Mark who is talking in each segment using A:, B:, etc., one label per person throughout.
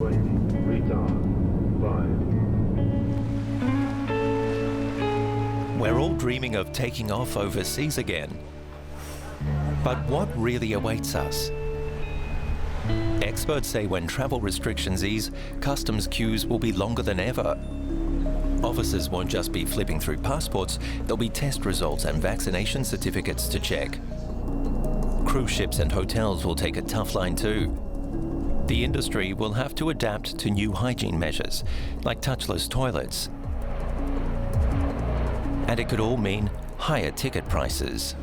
A: We're all dreaming of taking off overseas again. But what really awaits us? Experts say when travel restrictions ease, customs queues will be longer than ever. Officers won't just be flipping through passports, there'll be test results and vaccination certificates to check. Cruise ships and hotels will take a tough line too. The industry will have to adapt to new hygiene measures, like touchless toilets. And it could all mean higher ticket prices.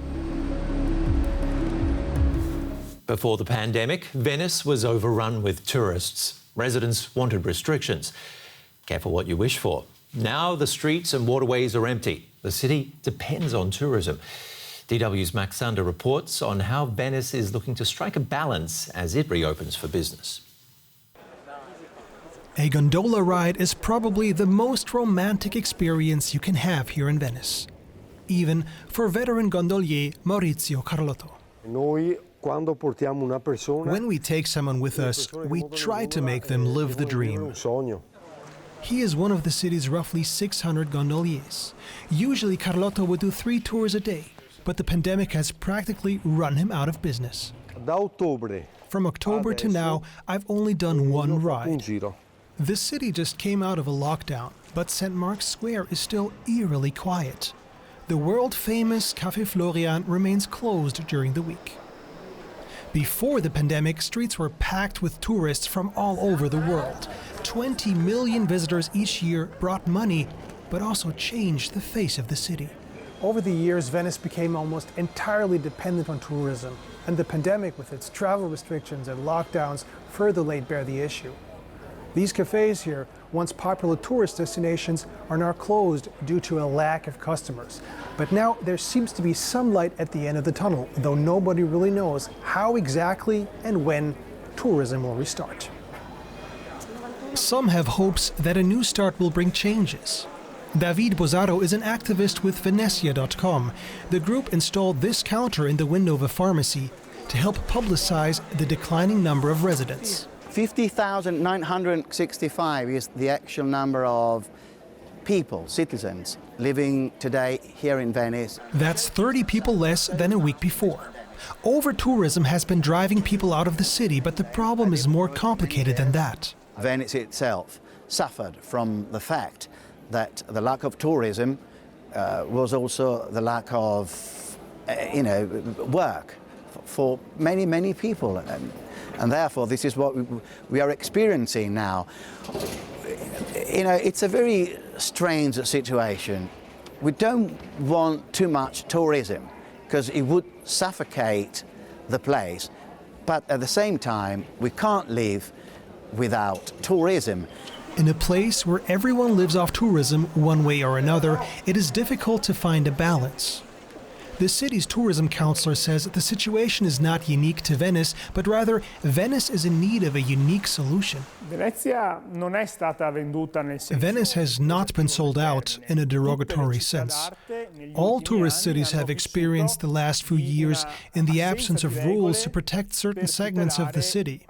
B: Before the pandemic, Venice was overrun with tourists. Residents wanted restrictions. Careful what you wish for. Now the streets and waterways are empty. The city depends on tourism. DW's Max Sander reports on how Venice is looking to strike a balance as it reopens for business.
C: A gondola ride is probably the most romantic experience you can have here in Venice, even for veteran gondolier Maurizio Carlotto. When we take someone with us, we try to make them live the dream. He is one of the city's roughly 600 gondoliers. Usually Carlotto would do 3 tours a day, but the pandemic has practically run him out of business. From October to now, I've only done 1 ride. The city just came out of a lockdown, but St. Mark's Square is still eerily quiet. The world-famous Café Florian remains closed during the week. Before the pandemic, streets were packed with tourists from all over the world. 20 million visitors each year brought money, but also changed the face of the city.
D: Over the years, Venice became almost entirely dependent on tourism, and the pandemic, with its travel restrictions and lockdowns, further laid bare the issue. These cafes here, once popular tourist destinations, are now closed due to a lack of customers. But now there seems to be some light at the end of the tunnel, though nobody really knows how exactly and when tourism will restart.
C: Some have hopes that a new start will bring changes. David Bozaro is an activist with Venezia.com. The group installed this counter in the window of a pharmacy to help publicize the declining number of residents.
E: 50,965 is the actual number of people, citizens, living today here in Venice.
C: That's 30 people less than a week before. Over-tourism has been driving people out of the city, but the problem is more complicated than that.
E: Venice itself suffered from the fact that the lack of tourism was also the lack of, work for many, many people. And therefore, this is what we are experiencing now. It's a very strange situation. We don't want too much tourism because it would suffocate the place. But at the same time, we can't live without tourism.
C: In a place where everyone lives off tourism one way or another, it is difficult to find a balance. The city's tourism counselor says the situation is not unique to Venice, but rather Venice is in need of a unique solution. Venice has not been sold out in a derogatory sense. All tourist cities have experienced the last few years in the absence of rules to protect certain segments of the city.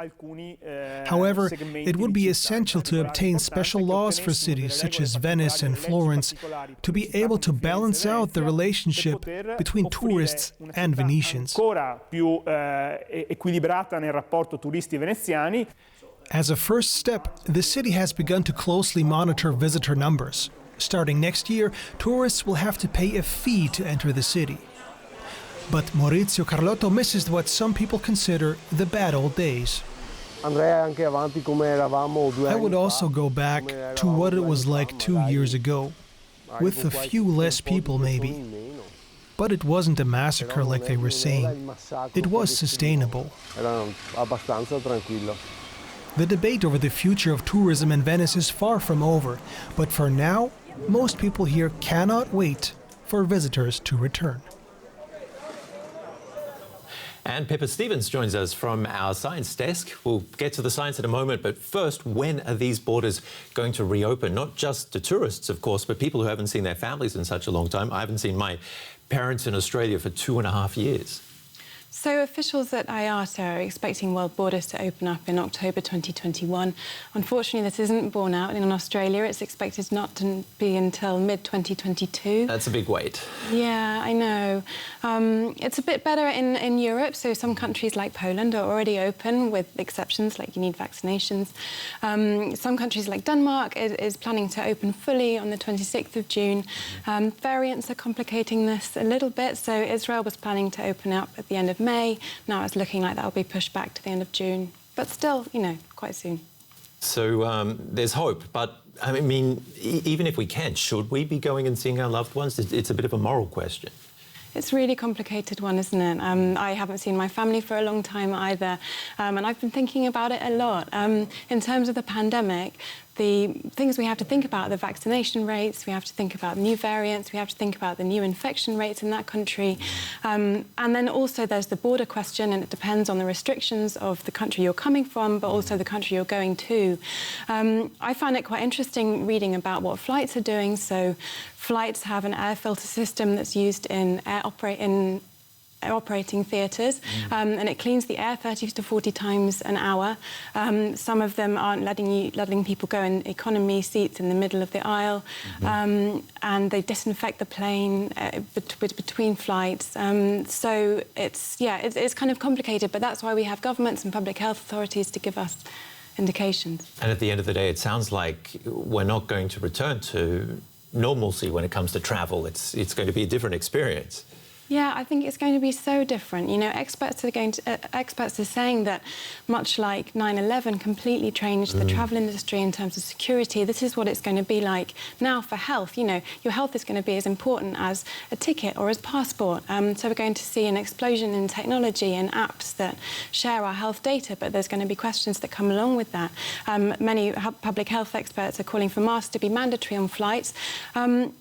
C: However, it would be essential to obtain special laws for cities such as Venice and Florence to be able to balance out the relationship between tourists and Venetians. As a first step, the city has begun to closely monitor visitor numbers. Starting next year, tourists will have to pay a fee to enter the city. But Maurizio Carlotto misses what some people consider the bad old days. I would also go back to what it was like 2 years ago, with a few less people maybe. But it wasn't a massacre like they were saying. It was sustainable. The debate over the future of tourism in Venice is far from over, but for now, most people here cannot wait for visitors to return.
B: And Pippa Stevens joins us from our science desk. We'll get to the science in a moment, but first, when are these borders going to reopen? Not just to tourists, of course, but people who haven't seen their families in such a long time. I haven't seen my parents in Australia for 2.5 years.
F: So officials at IATA are expecting world borders to open up in October 2021. Unfortunately, this isn't borne out. In Australia, it's expected not to be until mid-2022.
B: That's a big wait.
F: Yeah, I know. It's a bit better in Europe, so some countries like Poland are already open, with exceptions like you need vaccinations. Some countries like Denmark is planning to open fully on the 26th of June. Variants are complicating this a little bit, so Israel was planning to open up at the end of May. Now it's looking like that'll be pushed back to the end of June, but still, you know, quite soon.
B: So there's hope, but I mean, even if we can, should we be going and seeing our loved ones? It's a bit of a moral question.
F: It's a really complicated one, isn't it? I haven't seen my family for a long time either, and I've been thinking about it a lot. In terms of the pandemic, the things we have to think about are the vaccination rates, we have to think about new variants, we have to think about the new infection rates in that country. And then also there's the border question, and it depends on the restrictions of the country you're coming from, but also the country you're going to. I find it quite interesting reading about what flights are doing. So flights have an air filter system that's used in operating theatres, and it cleans the air 30 to 40 times an hour. Some of them aren't letting people go in economy seats in the middle of the aisle, and they disinfect the plane between flights. So it's kind of complicated, but that's why we have governments and public health authorities to give us indications.
B: And at the end of the day, it sounds like we're not going to return to normalcy when it comes to travel. It's going to be a different experience.
F: Yeah, I think it's going to be so different. You know, experts are saying that much like 9/11 completely changed the travel industry in terms of security, this is what it's going to be like now for health. You know, your health is going to be as important as a ticket or as passport. So we're going to see an explosion in technology and apps that share our health data, but there's going to be questions that come along with that. Many public health experts are calling for masks to be mandatory on flights.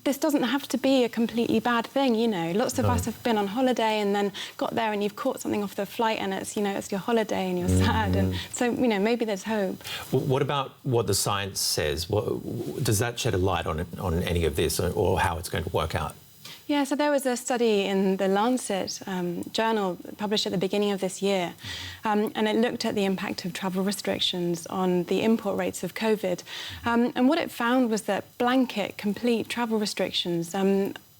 F: This doesn't have to be a completely bad thing, you know. Lots of us have been on holiday and then got there and you've caught something off the flight and it's, you know, it's your holiday and you're sad, and so, you know, maybe there's hope.
B: What about what the science says? Does that shed a light on any of this, or how it's going to work out?
F: Yeah, so there was a study in the Lancet journal published at the beginning of this year, and it looked at the impact of travel restrictions on the import rates of COVID. And what it found was that blanket, complete travel restrictions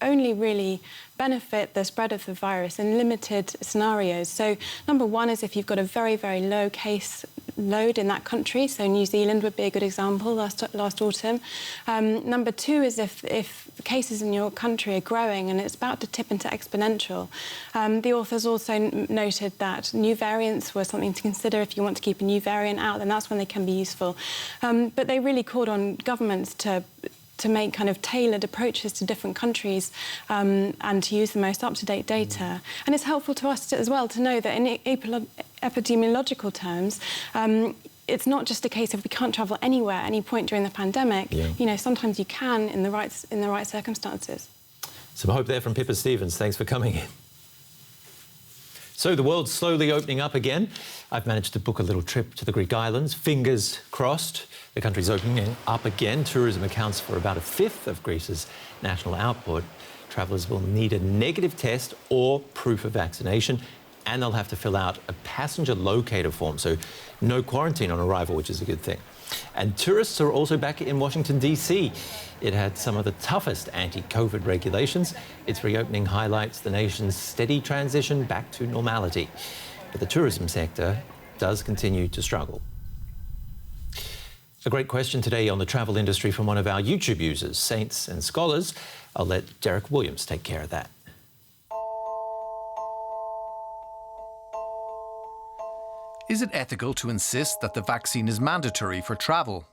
F: only really benefit the spread of the virus in limited scenarios. So number one is if you've got a very, very low case load in that country. So New Zealand would be a good example last autumn. Number two is if cases in your country are growing and it's about to tip into exponential. The authors also noted that new variants were something to consider. If you want to keep a new variant out, then that's when they can be useful. But they really called on governments to make kind of tailored approaches to different countries and to use the most up-to-date data. And it's helpful to us as well to know that in epidemiological terms, it's not just a case of we can't travel anywhere at any point during the pandemic. Yeah. You know, sometimes you can in the right circumstances.
B: Some hope there from Pippa Stevens. Thanks for coming in. So the world's slowly opening up again. I've managed to book a little trip to the Greek islands. Fingers crossed. The country's opening up again. Tourism accounts for about a fifth of Greece's national output. Travellers will need a negative test or proof of vaccination, and they'll have to fill out a passenger locator form, so no quarantine on arrival, which is a good thing. And tourists are also back in Washington, D.C. It had some of the toughest anti-COVID regulations. Its reopening highlights the nation's steady transition back to normality. But the tourism sector does continue to struggle. A great question today on the travel industry from one of our YouTube users, Saints and Scholars. I'll let Derek Williams take care of that.
G: Is it ethical to insist that the vaccine is mandatory for travel?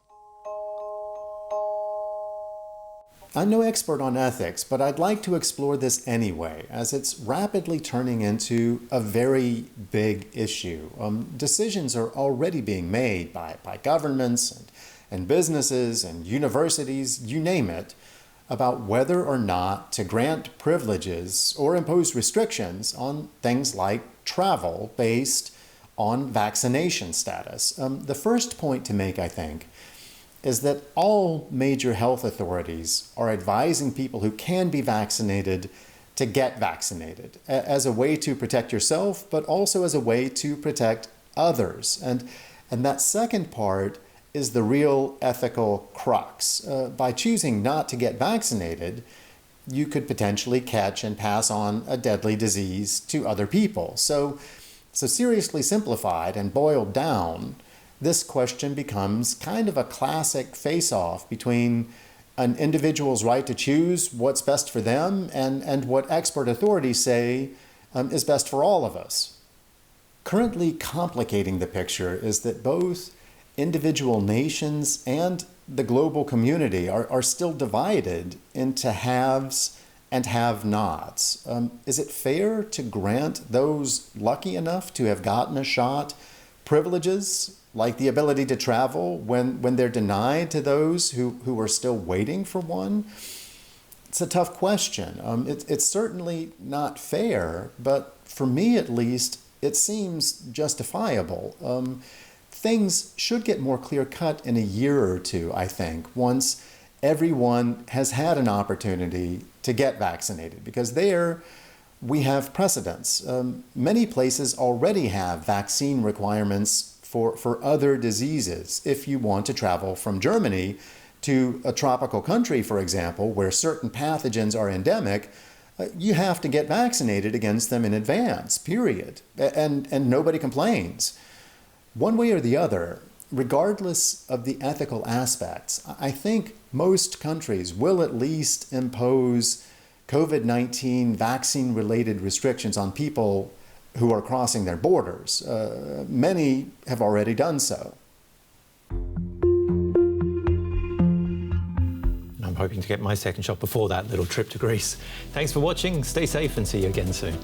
H: I'm no expert on ethics, but I'd like to explore this anyway, as it's rapidly turning into a very big issue. Decisions are already being made by governments and businesses and universities, you name it, about whether or not to grant privileges or impose restrictions on things like travel based on vaccination status. The first point to make, I think, is that all major health authorities are advising people who can be vaccinated to get vaccinated as a way to protect yourself, but also as a way to protect others. And that second part is the real ethical crux. By choosing not to get vaccinated, you could potentially catch and pass on a deadly disease to other people. So seriously simplified and boiled down, this question becomes kind of a classic face-off between an individual's right to choose what's best for them and what expert authorities say is best for all of us. Currently complicating the picture is that both individual nations and the global community are still divided into haves and have-nots. Is it fair to grant those lucky enough to have gotten a shot privileges like the ability to travel when they're denied to those who are still waiting for one? It's a tough question. It's certainly not fair, but for me at least, it seems justifiable. Things should get more clear-cut in a year or two, I think, once everyone has had an opportunity to get vaccinated, because there we have precedents. Many places already have vaccine requirements for other diseases. If you want to travel from Germany to a tropical country, for example, where certain pathogens are endemic, you have to get vaccinated against them in advance, period. And nobody complains. One way or the other, regardless of the ethical aspects, I think most countries will at least impose COVID-19 vaccine-related restrictions on people who are crossing their borders. Many have already done so.
B: I'm hoping to get my second shot before that little trip to Greece. Thanks for watching. Stay safe and see you again soon.